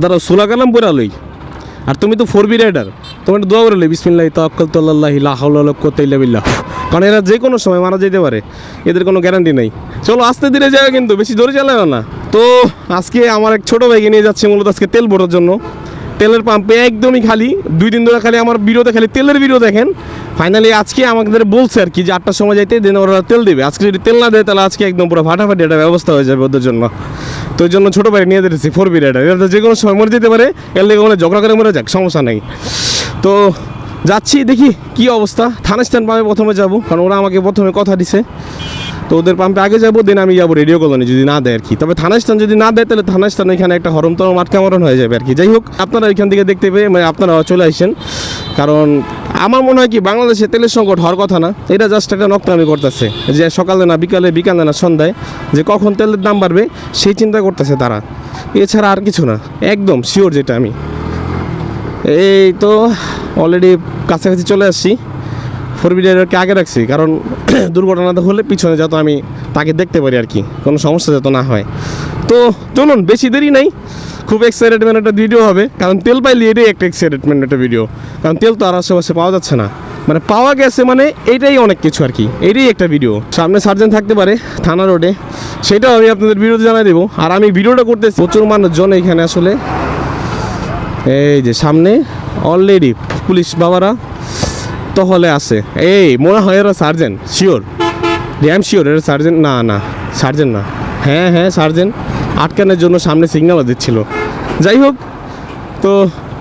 দাঁড়াও সোলা কালাম পরে লই। আর তুমি তো 4B রাইডার, তোমার দোয়া করে লই বিসমিল্লাহি তাওয়াক্কালতু আলাল্লাহি লা হাওলা ওয়ালা কুওয়াতা ইল্লা বিল্লাহ। কারণ এরা যে কোনো সময় মারা যেতে পারে, এদের কোনো গ্যারান্টি নেই। চলো আস্তে ধীরে যাবে, কিন্তু বেশি জোরে চালাবে না। তো আজকে আমার এক ছোটো ভাইকে নিয়ে যাচ্ছে মূলত আজকে তেল ভরার জন্য। তেলের পাম্পে একদমই খালি, 2 দিন ধরে খালি আমার ভিডিওতে খালি তেলের ভিডিও দেখেন। ফাইনালি আজকে আমাদের বলছে আর কি যে 8টার সময় যাইতে দেন ওরা তেল দেবে। আজকে যদি তেল না দেয় তাহলে আজকে একদম পুরো ফাটাফাটি একটা ব্যবস্থা হয়ে যাবে ওদের জন্য। তো ওই জন্য ছোটো ভাই নিয়ে যেতেছি 4B রাইডার। এটা যে কোনো সময় মরে যেতে পারে, এর লেগে মানে ঝগড়া করে মরে যাক, সমস্যা নেই। তো যাচ্ছি, দেখি কি অবস্থা। থানা স্ট্যান্ড পাম্পে প্রথমে যাব, কারণ ওরা আমাকে প্রথমে কথা দিছে। তো ওদের পাম্পে আগে যাবো, দেন আমি যাবো রেডিও কলোনি যদি না দেয় আর কি। তবে থানা স্ট্যান্ড যদি না দেয় তাহলে থানা স্ট্যান্ড এখানে একটা হরমতর মাঠকামরণ হয়ে যাবে আর কি। যাই হোক, আপনারা এখান থেকে দেখতে পেয়ে মানে আপনারা চলে আসেন। কারণ আমার মনে হয় কি বাংলাদেশে তেলের সংকট হওয়ার কথা না, এটা জাস্ট একটা নকটামি করতেছে যে সকালে না বিকালে, বিকালে না সন্ধ্যায়, যে কখন তেলের দাম বাড়বে সেই চিন্তা করতেছে তারা, এছাড়া আর কিছু না। একদম শিওর যেটা আমি। এই তো অলরেডি কাছাকাছি চলে আসছি। 4B রাইডারকে আগে রাখছি, কারণ দুর্ঘটনাটা হলে পিছনে যাতে আমি তাকে দেখতে পারি আর কি, কোনো সমস্যা যাতে না হয়। তো চলুন, বেশি দেরি নাই, খুব এক্সাইটেডমেন্ট একটা ভিডিও হবে। কারণ তেল পাইলে এটাই একটা এক্সাইটেডমেন্ট একটা ভিডিও, কারণ তেল তো আর আশেপাশে পাওয়া যাচ্ছে না, মানে পাওয়া গেছে মানে এইটাই অনেক কিছু আর কি। এইটাই একটা ভিডিও। সামনে সার্জেন্ট থাকতে পারে থানা রোডে, সেটাও আমি আপনাদের ভিডিওতে জানাই দেবো। আর আমি ভিডিওটা করতেছি প্রচুর মানুষজন এখানে আসলে। এই যে সামনে অলরেডি পুলিশ বাবারা টহলে আছে। এই মনে হয় এরা সার্জেন্ট, শিওর, ড্যাম শিওর এরা সার্জেন্ট। না না, সার্জেন্ট না, হ্যাঁ হ্যাঁ সার্জেন্ট। আটকানোর জন্য সামনে সিগন্যালও দিচ্ছিল। যাই হোক, তো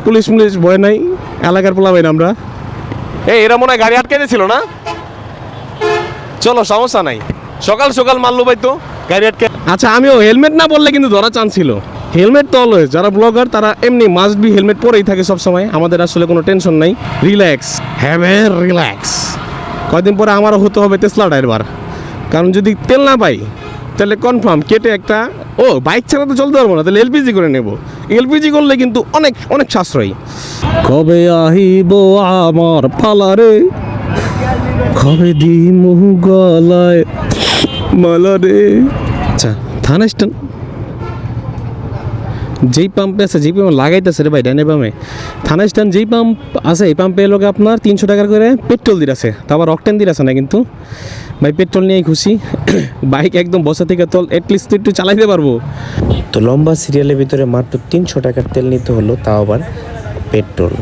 পুলিশ ভয় নাই, এলাকার পোলাবেন আমরা। এরা মনে হয় গাড়ি আটকে দিয়েছিল না? চলো সমস্যা নাই, সকাল সকাল মারলো ভাই তো গাড়ি আটকে। আচ্ছা, আমিও হেলমেট না বললে কিন্তু ধরা চান্স ছিল। হেলমেট তো অলওয়েজ, যারা ব্লগার তারা এমনি মাস্ট বি হেলমেট পরেই থাকে সব সময়। আমাদের আসলে কোনো টেনশন নাই, রিল্যাক্স, হ্যাভ এ রিল্যাক্স। কয়দিন পরে আমারও হতে হবে টেসলা ড্রাইভার, কারণ যদি তেল না পাই তাহলে কনফার্ম কেটে একটা, বাইক ছাড়া তো চলতে পারবো না, তাহলে এলপিজি করে নেব। এলপিজি করলে কিন্তু অনেক অনেক সাশ্রয়ী। কবে আহিব আমার পালারে, কবে দি মুহ গলায় মালারে। আচ্ছা, থানা স্ট্যান্ড যেই পাম্পে আছে, যেই পাম্পে লাগাইতেছে রে ভাই ডাইনে পাম্পে, থানা স্ট্যান্ড যেই পাম্প আছে এই পাম্পে লোকে আপনার 300 টাকার করে পেট্রোল দিয়ে আছে, তারপর অকটেন দিয়ে আছে না। কিন্তু ভাই পেট্রোল নিয়েই খুশি, বাইক একদম বসা থেকে তো অ্যাটলিস্ট একটু চালাইতে পারবো। তো লম্বা সিরিয়ালের ভিতরে মাত্র 300 টাকার তেল নিতে হলো, তাও আবার পেট্রোল।